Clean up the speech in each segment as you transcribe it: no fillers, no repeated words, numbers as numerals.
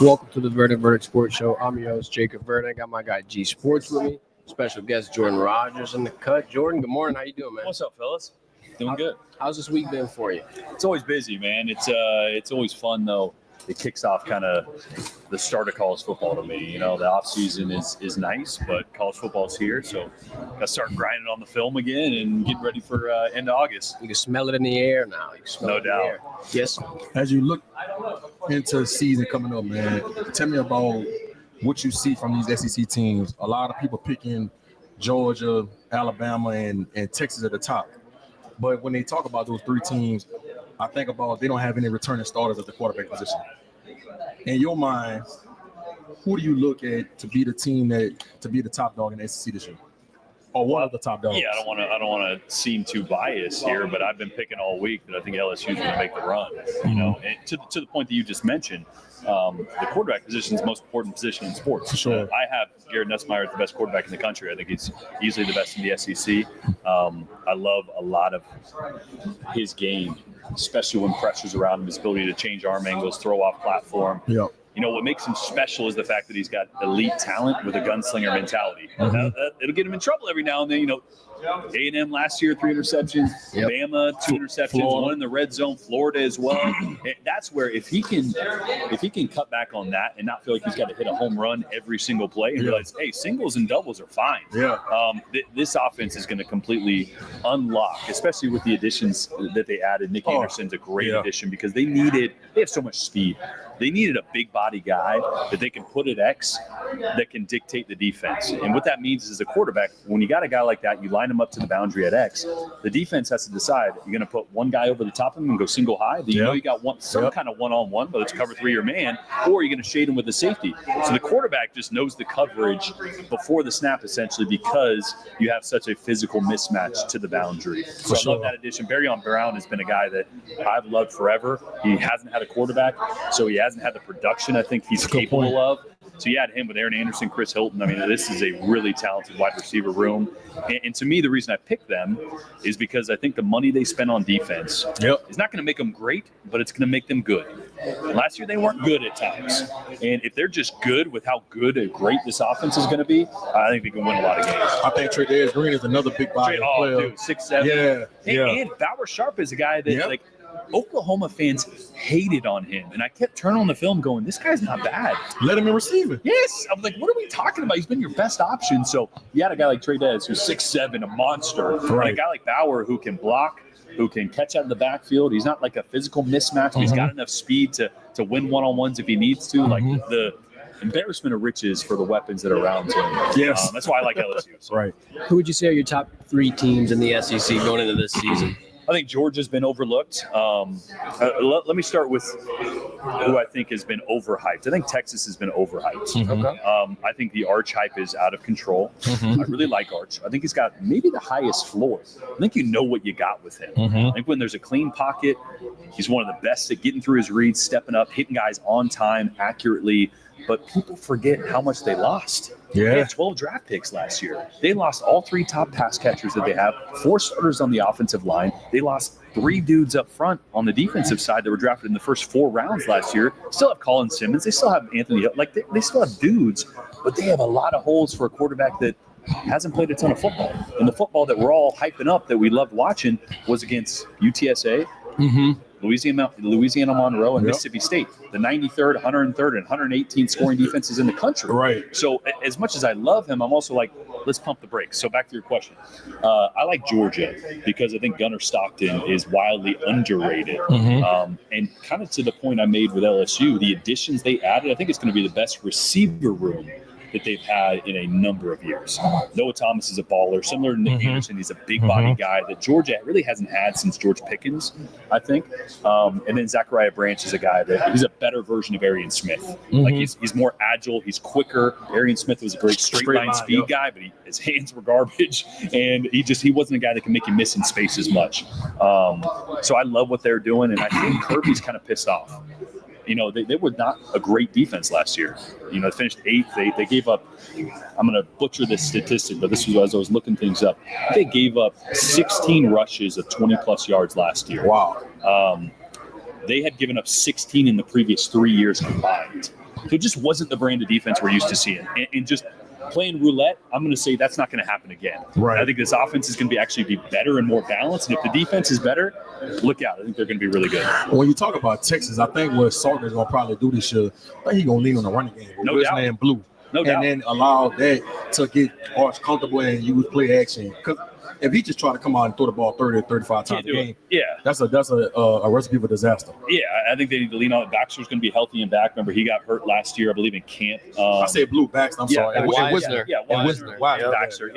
Welcome to the Verdict Sports Show. I'm your host, Jacob Verdict. I got my guy G-Sportz with me. Special guest Jordan Rodgers in the cut. Jordan, good morning. How you doing, man? What's up, fellas? Doing good. How's this week been for you? It's always busy, man. It's always fun though. It kicks off kind of the start of college football to me. You know, the off season is nice, but college football's here, so got to start grinding on the film again and get ready for end of August. You can smell it in the air now. You can smell No it in doubt. the air. Yes. As you look into the season coming up, man, tell me about what you see from these SEC teams. A lot of people picking Georgia, Alabama, and Texas at the top. But when they talk about those three teams, I think about they don't have any returning starters at the quarterback position. In your mind, who do you look at to be the team to be the top dog in the SEC this year? Or one of the top dogs? Yeah, I don't want to seem too biased here, but I've been picking all week that I think LSU is going to make the run. You know, and to the point that you just mentioned, the quarterback position is the most important position in sports. For sure. I have Garrett Nussmeier as the best quarterback in the country. I think he's easily the best in the SEC. I love a lot of his game, especially when pressure's around him, his ability to change arm angles, throw off platform. Yeah. You know, what makes him special is the fact that he's got elite talent with a gunslinger mentality. Now, it'll get him in trouble every now and then. You know, A&M last year, 3 interceptions. Yep. Bama, 2 interceptions, Florida. 1 in the red zone. Florida as well. That's where if he can cut back on that and not feel like he's got to hit a home run every single play and realize, hey, singles and doubles are fine. Yeah. This offense is going to completely unlock, especially with the additions that they added. Nick Anderson's a great addition because they have so much speed. They needed a big body guy that they can put at X that can dictate the defense. And what that means is, as a quarterback, when you got a guy like that, you line him up to the boundary at X, the defense has to decide, you're going to put one guy over the top of him and go single high. You know you got some kind of one-on-one, whether it's cover 3 or man, or you're going to shade him with the safety. So the quarterback just knows the coverage before the snap, essentially, because you have such a physical mismatch to the boundary. So I love that addition. Barryon Brown has been a guy that I've loved forever. He hasn't had a quarterback, so he hasn't had the production I think he's capable of. So you add him with Aaron Anderson, Chris Hilton. I mean, this is a really talented wide receiver room. And to me, the reason I picked them is because I think the money they spend on defense is not going to make them great, but it's going to make them good. Last year, they weren't good at times. And if they're just good with how good and great this offense is going to be, I think they can win a lot of games. I think Trey Green is another big body player. Dude, 6'7". And Bauer Sharp is a guy that, Oklahoma fans hated on him. And I kept turning on the film going, this guy's not bad. Let him in receiving. Yes. I was like, what are we talking about? He's been your best option. So you had a guy like Trey Dez, who's 6'7", a monster. Right. And a guy like Bauer who can block, who can catch out of the backfield. He's not like a physical mismatch. He's got enough speed to win one-on-ones if he needs to. Like the embarrassment of riches for the weapons that are around him. Yes. That's why I like LSU. So. Right. Who would you say are your top 3 teams in the SEC going into this season? I think Georgia's been overlooked. Let me start with who I think has been overhyped. I think Texas has been overhyped. Okay. I think the Arch hype is out of control. I really like Arch. I think he's got maybe the highest floor. I think you know what you got with him. I think when there's a clean pocket, he's one of the best at getting through his reads, stepping up, hitting guys on time, accurately. But people forget how much they lost. They had 12 draft picks last year. They lost all 3 top pass catchers that they have, 4 starters on the offensive line. They lost 3 dudes up front on the defensive side that were drafted in the first 4 rounds last year. Still have Colin Simmons. They still have Anthony. Like they still have dudes, but they have a lot of holes for a quarterback that hasn't played a ton of football. And the football that we're all hyping up that we loved watching was against UTSA, Louisiana Monroe, and Mississippi State, the 93rd, 103rd, and 118th scoring defenses in the country. Right. So as much as I love him, I'm also like, let's pump the brakes. So back to your question. I like Georgia because I think Gunnar Stockton is wildly underrated. And kind of to the point I made with LSU, the additions they added, I think it's going to be the best receiver room that they've had in a number of years. Noah Thomas is a baller, similar to Nick Anderson. He's a big body guy that Georgia really hasn't had since George Pickens, I think. And then Zachariah Branch is a guy that he's a better version of Arian Smith. Like he's more agile, he's quicker. Arian Smith was a great straight line speed guy, but his hands were garbage, and he wasn't a guy that can make you miss in space as much. So I love what they're doing, and I think Kirby's kind of pissed off. You know, they were not a great defense last year. You know, they finished 8th. They gave up, I'm going to butcher this statistic, but this was as I was looking things up. They gave up 16 rushes of 20-plus yards last year. Wow. they had given up 16 in the previous 3 years combined. So it just wasn't the brand of defense we're used to seeing. And just playing roulette, I'm going to say that's not going to happen again. Right. I think this offense is going to actually be better and more balanced. And if the defense is better, look out. I think they're going to be really good. When you talk about Texas, I think what Sark is going to probably do this year, I think he's going to lean on the running game. No doubt. Man blue. No doubt. And then allow that to get Arch comfortable and use play action. Because if he just try to come out and throw the ball 30 or 35 times a game, that's a recipe for disaster. Yeah, I think they need to lean on it. Baxter's going to be healthy and back. Remember, he got hurt last year, I believe, in camp. I said Blue Baxter. I'm sorry. And Wisner. Wisner. Baxter.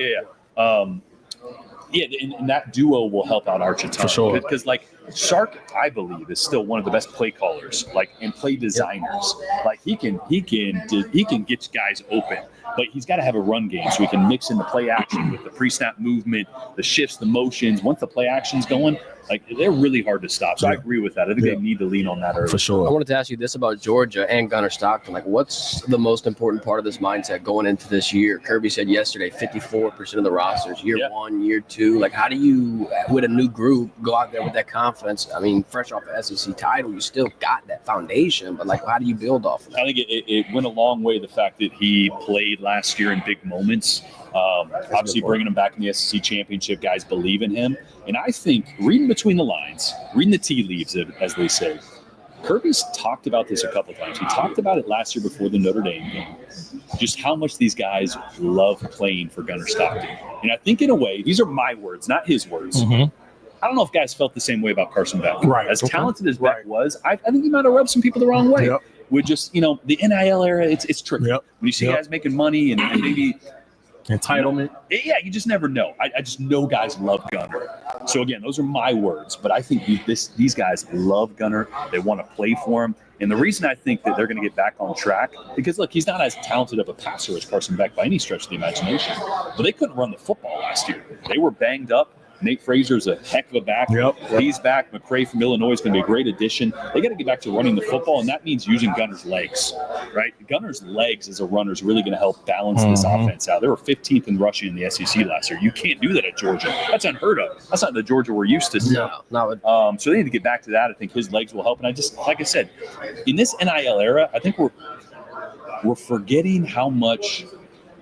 And that duo will help out Arch a ton. For sure. Because, like, Sark, I believe, is still one of the best play callers, like, and play designers. Like, he can get guys open, but he's got to have a run game so he can mix in the play action with the pre-snap movement, the shifts, the motions. Once the play action's going, like, they're really hard to stop. So I agree with that. I think they need to lean on that early. For sure. I wanted to ask you this about Georgia and Gunnar Stockton. Like, what's the most important part of this mindset going into this year? Kirby said yesterday 54% of the rosters, year one, year two. Like, how do you, with a new group, go out there with that confidence? I mean, fresh off the SEC title, you still got that foundation, but, like, how do you build off of that? I think it went a long way, the fact that he played last year in big moments. Obviously, bringing him back in the SEC championship, guys believe in him. And I think, reading between the lines, reading the tea leaves, as they say, Kirby's talked about this a couple times. He talked about it last year before the Notre Dame game, just how much these guys love playing for Gunnar Stockton. And I think, in a way, these are my words, not his words. Mm-hmm. I don't know if guys felt the same way about Carson Beck. Right. As talented as Beck was, I think he might have rubbed some people the wrong way. Yep. With just, the NIL era, it's tricky. Yep. When you see guys making money and maybe – entitlement. Yeah, you just never know. I just know guys love Gunnar. So again, those are my words, but I think these guys love Gunnar. They want to play for him. And the reason I think that they're going to get back on track, because look, he's not as talented of a passer as Carson Beck by any stretch of the imagination, but they couldn't run the football last year. They were banged up. Nate Fraser's a heck of a back. Yep. He's back. McCray from Illinois is going to be a great addition. They got to get back to running the football, and that means using Gunnar's legs, right? Gunnar's legs as a runner is really going to help balance this offense out. They were 15th in rushing in the SEC last year. You can't do that at Georgia. That's unheard of. That's not the Georgia we're used to seeing. No, not with So they need to get back to that. I think his legs will help. And I just, like I said, in this NIL era, I think we're forgetting how much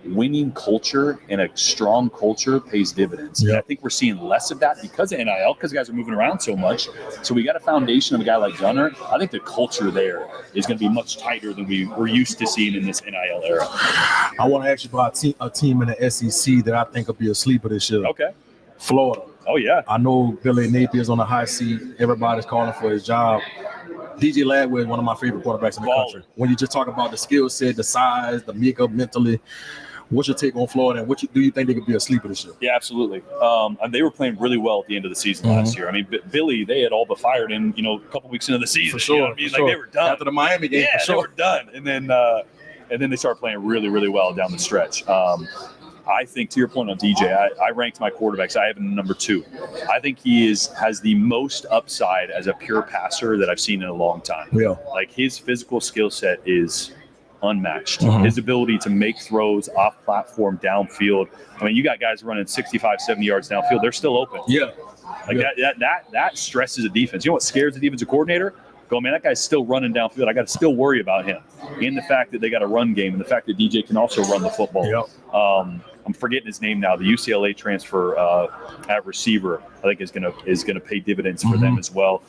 winning culture and a strong culture pays dividends. Yep. And I think we're seeing less of that because of NIL, because guys are moving around so much. So we got a foundation of a guy like Gunnar. I think the culture there is going to be much tighter than we're used to seeing in this NIL era. I want to ask you about a team in the SEC that I think will be a sleeper this year. Okay. Florida. Oh, yeah. I know Billy Napier's on the high seat. Everybody's calling for his job. DJ Ladway is one of my favorite quarterbacks in the country. When you just talk about the skill set, the size, the makeup mentally, what's your take on Florida, and do you think they could be a sleeper this year? Yeah, absolutely. And they were playing really well at the end of the season last year. I mean, Billy, they had all but fired him, a couple weeks into the season. For sure. You know what I mean? Like, they were done. After the Miami game, for sure. They were done. And then they started playing really, really well down the stretch. I think, to your point on DJ, I ranked my quarterbacks. I have him number 2. I think he has the most upside as a pure passer that I've seen in a long time. Yeah. Like, his physical skill set is unmatched. His ability to make throws off platform downfield. I mean, you got guys running 65, 70 yards downfield. They're still open. Yeah. Like that stresses a defense. You know what scares the defensive coordinator? Go, man, that guy's still running downfield. I got to still worry about him. And the fact that they got a run game and the fact that DJ can also run the football. Yep. I'm forgetting his name now. The UCLA transfer at receiver, I think is gonna pay dividends for them as well.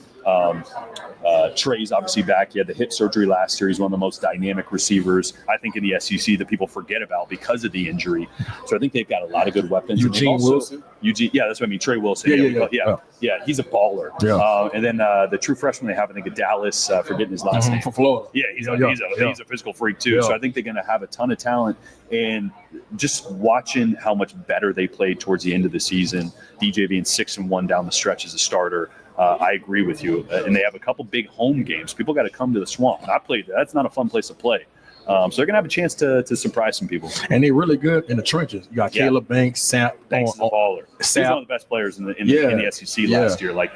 Trey's obviously back. He had the hip surgery last year. He's one of the most dynamic receivers, I think, in the SEC that people forget about because of the injury. So I think they've got a lot of good weapons. Wilson? Yeah, that's what I mean. Trey Wilson. Yeah, he's a baller. Yeah. And then the true freshman they have, I think, at Dallas, forgetting his last name. From Florida. Yeah, he's a physical freak too. Yeah. So I think they're going to have a ton of talent. And just watching how much better they played towards the end of the season, DJ being 6-1 down the stretch as a starter, I agree with you. And they have a couple big home games. People got to come to the Swamp. And I played there. That's not a fun place to play. So they're going to have a chance to surprise some people. And they're really good in the trenches. You got Caleb Banks, Sam. Banks is a baller. He's one of the best players in the SEC last year. Like,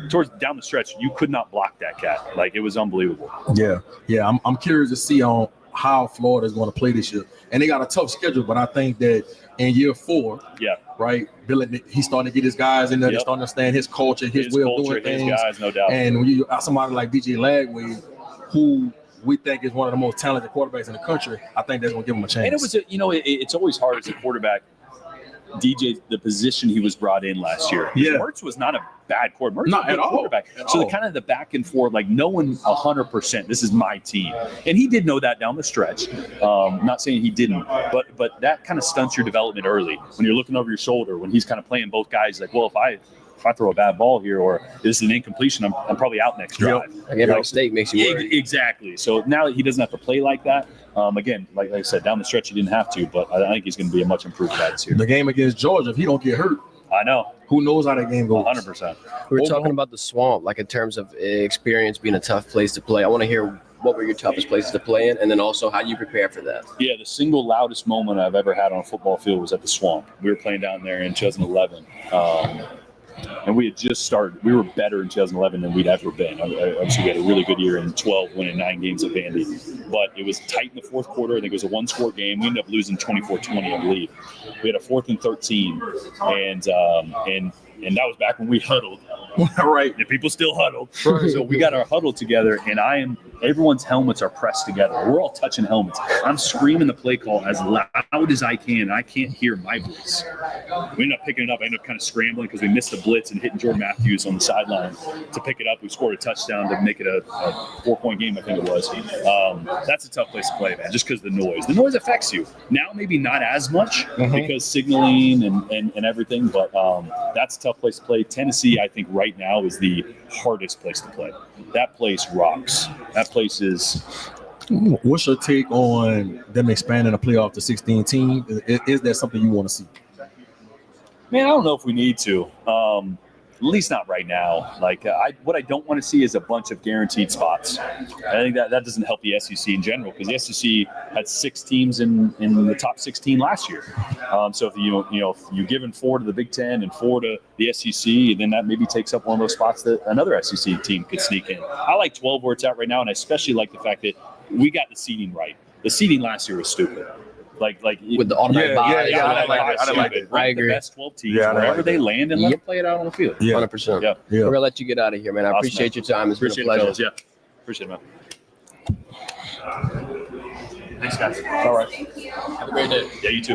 towards down the stretch, you could not block that cat. Like, it was unbelievable. Yeah. I'm curious to see on how Florida is going to play this year. And they got a tough schedule, but I think that in year 4, right, he's starting to get his guys in there. They're starting to understand his culture, his way of doing things. His guys, no doubt. And when you somebody like DJ Lagway, who we think is one of the most talented quarterbacks in the country, I think that's going to give him a chance. And it was, it's always hard as a quarterback. DJ, the position he was brought in last year. Mertz was not a bad quarterback. Not at all. Quarterback. So the kind of the back and forth, like knowing 100%, this is my team, and he did know that down the stretch. Not saying he didn't, but that kind of stunts your development early when you're looking over your shoulder when he's kind of playing both guys. Like, well, if I throw a bad ball here or this is an incompletion, I'm probably out next drive. Again, my mistake makes you worry. Exactly. So now he doesn't have to play like that. Again, like I said, down the stretch he didn't have to, but I think he's going to be a much improved guy this year. The game against Georgia, if he don't get hurt, I know. Who knows how that game goes? 100%. We were talking about the Swamp, like in terms of experience being a tough place to play. I want to hear what were your toughest places to play in, and then also how you prepare for that. Yeah, the single loudest moment I've ever had on a football field was at the Swamp. We were playing down there in 2011. And we had just started. We were better in 2011 than we'd ever been. Obviously, we had a really good year in 12, winning 9 games at Vandy. But it was tight in the fourth quarter. I think it was a one-score game. We ended up losing 24-20, I believe. We had a 4th and 13, and that was back when we huddled. Right. And people still huddled. So we got our huddle together, and everyone's helmets are pressed together. We're all touching helmets. I'm screaming the play call as loud as I can, and I can't hear my voice. We ended up picking it up. I ended up kind of scrambling because we missed the blitz and hitting Jordan Matthews on the sideline to pick it up. We scored a touchdown to make it a 4-point game, I think it was. That's a tough place to play, man, just because of the noise. The noise affects you. Now maybe not as much because signaling and everything, but that's a tough place to play. Tennessee, I think, right now is the hardest place to play. That place rocks. That place is... What's your take on them expanding the playoff to 16 teams? Is that something you want to see? Man, I don't know if we need to. At least not right now. Like, what I don't want to see is a bunch of guaranteed spots. I think that doesn't help the SEC in general because the SEC had 6 teams in the top 16 last year. So if if you're giving 4 to the Big Ten and 4 to the SEC, then that maybe takes up one of those spots that another SEC team could sneak in. I like 12 where it's at right now, and I especially like the fact that we got the seeding right. The seeding last year was stupid. Like with the automatic bye. I like it. I agree. The best 12 teams, wherever they land, and let them play it out on the field. 100%. Yeah. We're going to let you get out of here, man. I appreciate your time. It's been a pleasure. It, fellas. Appreciate it, man. Thanks, guys. All right. Have a great day. Yeah, you too.